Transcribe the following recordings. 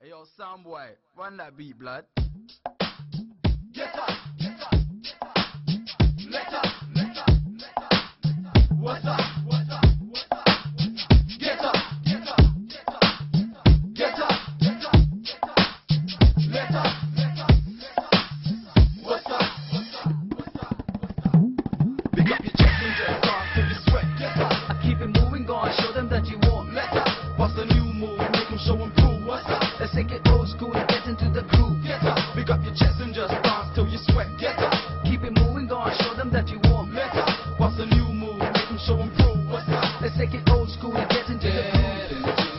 Hey yo, Soundboy, run that beat, blood. Get up, get up, get up. Let up, let up, let up, let up. What's up, what's up, what's up, what's up? Get up, get up, get up, get up, get up, get up, get up. Let up, let up, let up. What's up, what's up, what's up, what's up? Pick up your chest and just dance till you sweat. Get up, I keep it moving, go on, show them that you want. let up. What's the new move? Make them show and prove. What's up? Let's take it old school and get into the groove. Get up, pick up your chest and just dance till you sweat. Get up, Keep it moving, go on, show them that you want. let up. What's the new move? Make them show and prove. What's up? Let's take it old school and get into the groove.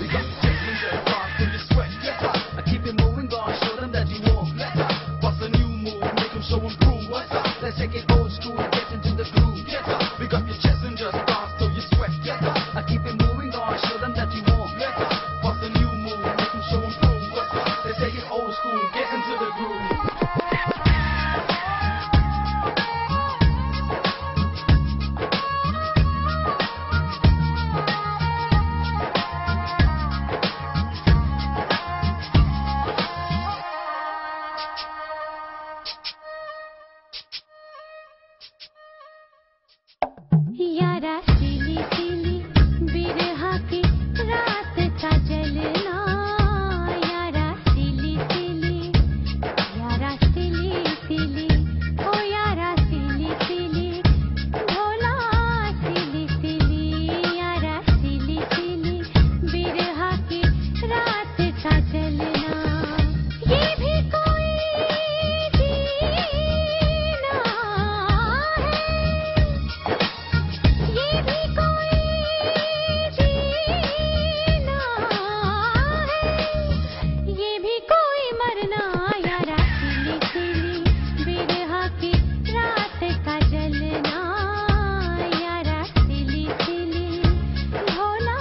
Pick up your chest and just dance till you sweat. Get up, I keep it moving, go on, show them that you want. let up. What's the new move? Make them show and prove. What's up? Let's take it old school and get into the groove. Get up, pick up your chest and just dance till you sweat. Get up, I keep it moving, go on, show them that you want. let up. What's the new move? Make them show and prove. What's up? Let's take it old school, get into the groove. यारा सिली सिली बिरहा की रात का जलना यारा सिली सिली ओ यारा सिली सिली भोला सिली सिली यारा सिली सिली बिरहा की रात का जलना ये भी कोई जीना है ये भी कोई जीना है ये भी कोई मरना यारा सिली सिली बिरहा की रात का जलना यारा सिली सिली भोला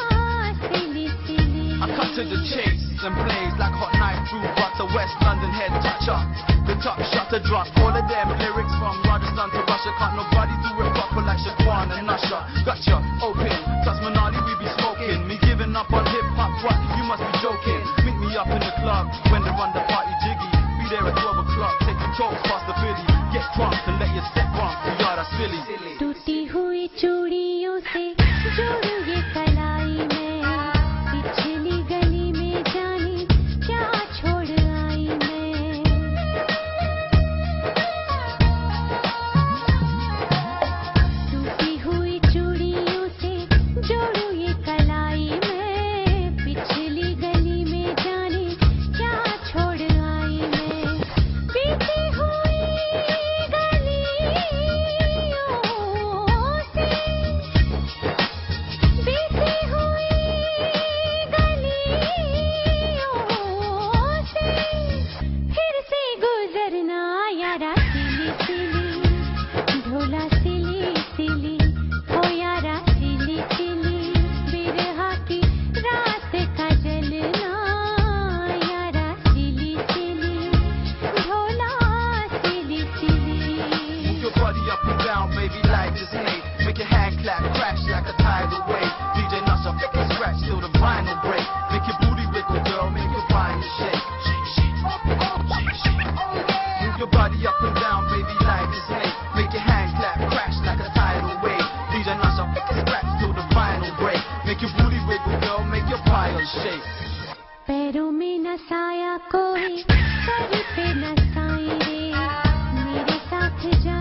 सिली सिली I cut to the chase and blaze like hot knife through butter. West London head toucher, the top shutter drop. All of them lyrics from Rajasthan to Russia. Can't nobody do it proper like Shaquan and Usher. Gotcha, open, plus Manali we be smoking. Me giving up on hip hop, what? You must be joking. Meet me up in the club when they run the party jiggy. Be there at 12 o'clock, take the toast past the Philly. Get drunk and let your step bump. Yeah, that's silly. टूटी हुई चूड़ियों से जोड़ू ये कलाई में पिछली गली में जाने क्या छोड़ आई मैं टूटी हुई चूड़ियों से जोड़ू ये कलाई में पिछली गली में जाने क्या छोड़ आई मैं बीती हुई गलियों से बीती हुई गलियों से फिर से गुजरना यारा सिली सिली ढोला सिली सिली ओ यारा सिली सिली बिरहा की रात का जलना यारा सिली सिली ढोला सिली सिली Move your body up and down, baby, like this snake. Make your hand clap, crash like a tidal wave. DJ Nusha, make it scratch till the vinyl break. Make your booty wiggle, girl, make your body shake. Move your body up and down, baby, like this snake. Make your hand clap, crash like a tidal wave. DJ Nusha, make it scratch till the vinyl break. Make your booty wiggle, girl, make your body shake. पैरों में नसाया कोई sir पे नसाई रे मेरे साथ जा